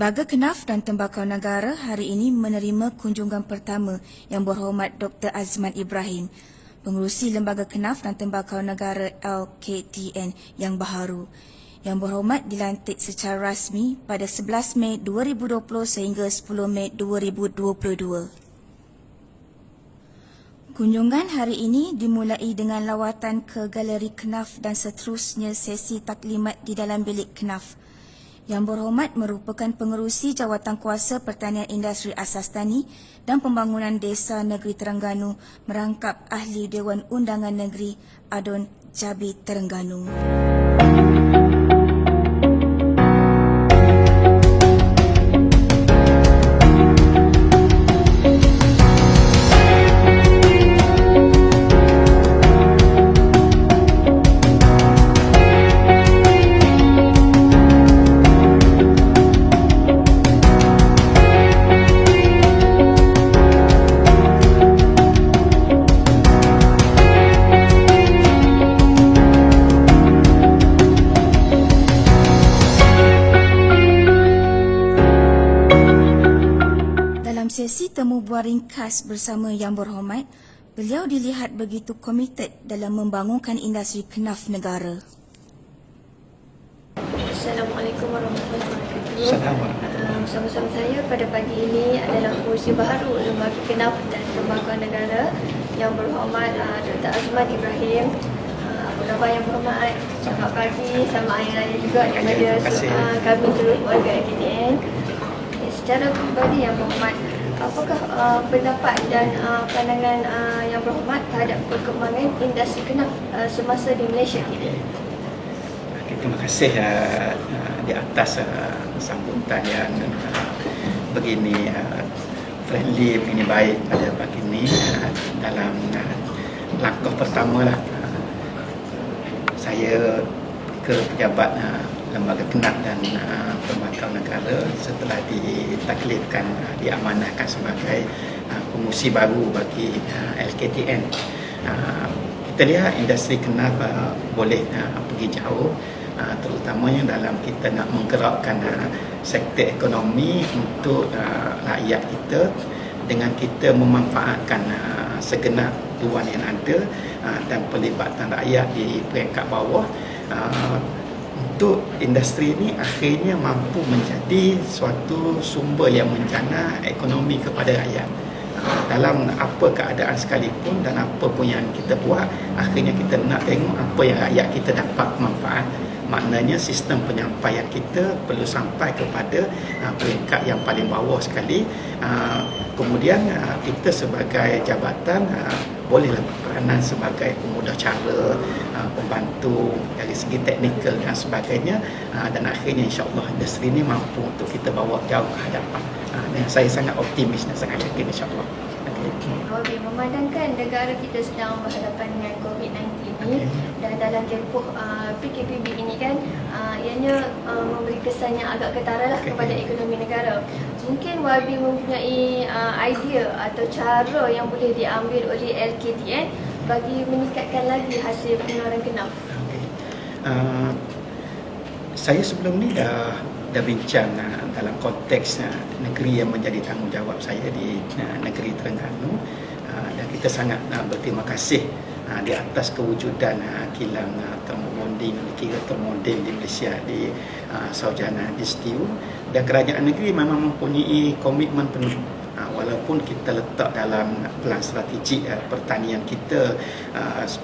Lembaga Kenaf dan Tembakau Negara hari ini menerima kunjungan pertama Yang Berhormat Dr. Azman Ibrahim, Pengerusi Lembaga Kenaf dan Tembakau Negara LKTN yang baharu. Yang Berhormat dilantik secara rasmi pada 11 Mei 2020 sehingga 10 Mei 2022. Kunjungan hari ini dimulai dengan lawatan ke Galeri Kenaf dan seterusnya sesi taklimat di dalam bilik Kenaf. Yang Berhormat merupakan pengerusi Jawatankuasa Pertanian Industri Asas Tani dan Pembangunan Desa Negeri Terengganu merangkap Ahli Dewan Undangan Negeri Adun Jabi Terengganu. Sesi temu bual ringkas bersama Yang Berhormat, beliau dilihat begitu komited dalam membangunkan industri kenaf negara. Assalamualaikum warahmatullahi wabarakatuh. Bersama-sama saya pada pagi ini adalah pengerusi baharu Lembaga Kenaf dan Tembakau Negara Yang Berhormat Dr. Azman Ibrahim. Apa khabar Yang Berhormat? Selamat pagi, selamat Hari Raya juga kepada kami seluruh warga LKTN. Secara peribadi Yang Berhormat, apakah pendapat dan pandangan Yang Berhormat terhadap perkembangan industri kenaf semasa di Malaysia ini? Terima kasih di atas sambutan yang begini friendly, begini baik pada pagi ini. Dalam langkah pertama lah, saya ke pejabat Lembaga Kenaf dan Tembakau Negara setelah ditaklifkan, diamanahkan sebagai pengerusi baru bagi LKTN. Kita lihat industri kenaf boleh pergi jauh, terutamanya dalam kita nak menggerakkan sektor ekonomi untuk rakyat kita dengan kita memanfaatkan segenap peluang yang ada dan pelibatan rakyat di peringkat bawah. Untuk industri ini akhirnya mampu menjadi suatu sumber yang menjana ekonomi kepada rakyat. Dalam apa keadaan sekalipun dan apa pun yang kita buat, akhirnya kita nak tengok apa yang rakyat kita dapat manfaat. Maknanya sistem penyampaian kita perlu sampai kepada peringkat yang paling bawah sekali. Kemudian kita sebagai jabatan bolehlah berperanan sebagai pemudah cara, pembantu dari segi teknikal dan sebagainya, dan akhirnya insya-Allah industri ini mampu untuk kita bawa jauh ke hadapan. Dan saya sangat optimis dan sangat yakin insya-Allah. Okey, memandangkan negara kita sedang berhadapan dengan COVID-19 ini, dan dalam tempoh PKPB ini kan ianya memberi kesan yang agak ketara lah kepada ekonomi negara. Mungkin YB mempunyai idea atau cara yang boleh diambil oleh LKTN bagi meningkatkan lagi hasil pengeluaran kenaf. Saya sebelum ni dah bincang dalam konteks negeri yang menjadi tanggungjawab saya di negeri Terengganu, dan kita sangat berterima kasih di atas kewujudan kilang termobonding, kira termobonding di Malaysia di Saujana Distiu, dan kerajaan negeri memang mempunyai komitmen penuh. Walaupun kita letak dalam pelan strategik pertanian kita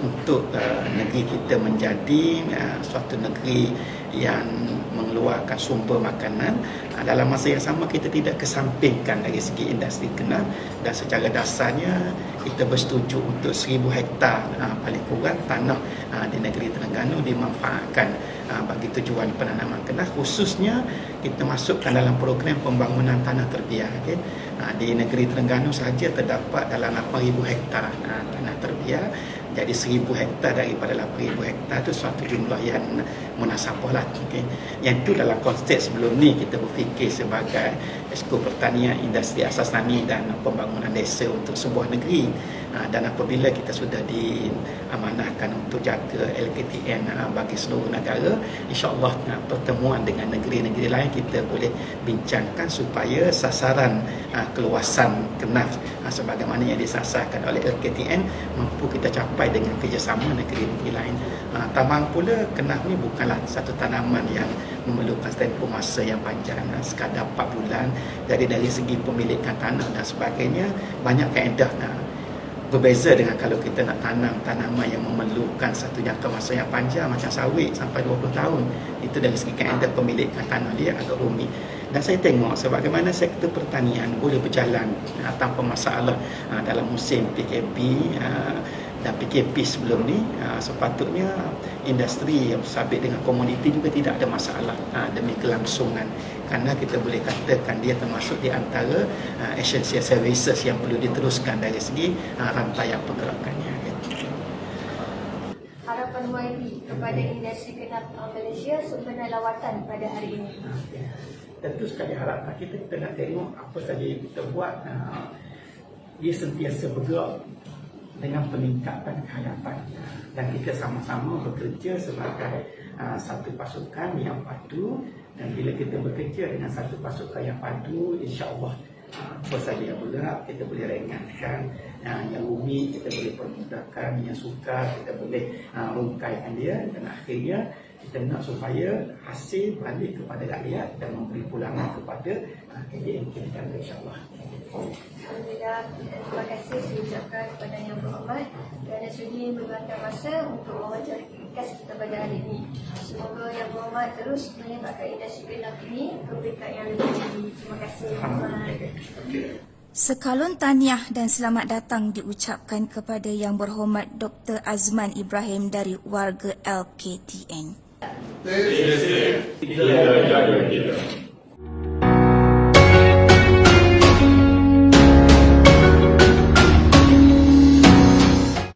untuk negeri kita menjadi suatu negeri yang mengeluarkan sumber makanan, dalam masa yang sama kita tidak kesampingkan dari segi industri kenaf, dan secara dasarnya kita bersetuju untuk 1000 hektar paling kurang tanah di negeri Terengganu dimanfaatkan bagi tujuan penanaman kenaf. Khususnya kita masukkan dalam program pembangunan tanah terbiar. Di negeri Terengganu sahaja terdapat dalam 8000 hektar tanah terbiar. Jadi 1000 hektar daripada 8000 hektar itu suatu jumlah yang munasabah lah. Yang itu dalam konteks sebelum ni kita berfikir sebagai Esko Pertanian, Industri Asas Tani dan Pembangunan Desa untuk sebuah negeri. Dan apabila kita sudah diamanahkan untuk jaga LKTN bagi seluruh negara, insya-Allah pertemuan dengan negeri-negeri lain kita boleh bincangkan supaya sasaran keluasan KNAF sebagaimana yang disasarkan oleh LKTN mampu kita capai dengan kerjasama negeri-negeri lain. Tambang pula, KNAF ni bukanlah satu tanaman yang memerlukan tempoh masa yang panjang, sekadar 4 bulan. Jadi dari segi pemilikan tanah dan sebagainya, banyak kaedah berbeza dengan kalau kita nak tanam tanaman yang memerlukan satu jangka masa yang panjang macam sawit sampai 20 tahun. Itu dari segi kaedah pemilikan tanah dia agak rumit. Dan saya tengok sebagaimana sektor pertanian boleh berjalan tanpa masalah dalam musim PKP dan PKP sebelum ni, sepatutnya industri yang bersabit dengan komoditi juga tidak ada masalah demi kelangsungan, kerana kita boleh katakan dia termasuk di antara essential services yang perlu diteruskan dari segi rantaian pergerakannya. Harapan YB kepada industri KNAF Malaysia sempena lawatan pada hari ini. Tentu sekali harapan kita nak tengok apa saja yang kita buat, dia sentiasa bergerak dengan peningkatan kehayatan, dan kita sama-sama bekerja sebagai satu pasukan yang padu. Dan bila kita bekerja dengan satu pasukan yang padu, insya-Allah apa saja yang bergerak kita boleh ringankan, yang rumit kita boleh permudahkan, yang sukar kita boleh rungkaikan dia, dan akhirnya kita nak supaya hasil balik kepada rakyat dan memberi pulangan kepada KDN kita, insya-Allah. Alhamdulillah, terima kasih saya ucapkan kepada Yang Berhormat kerana sudi meluangkan masa untuk mewawancara kita pada hari ini. Semoga Yang Berhormat terus meningkatkan industri KNAF ini ke peringkat yang lebih tinggi. Terima kasih. Sekalun tahniah dan selamat datang diucapkan kepada Yang Berhormat Dr. Azman Ibrahim dari warga LKTN. Kita jaga kita.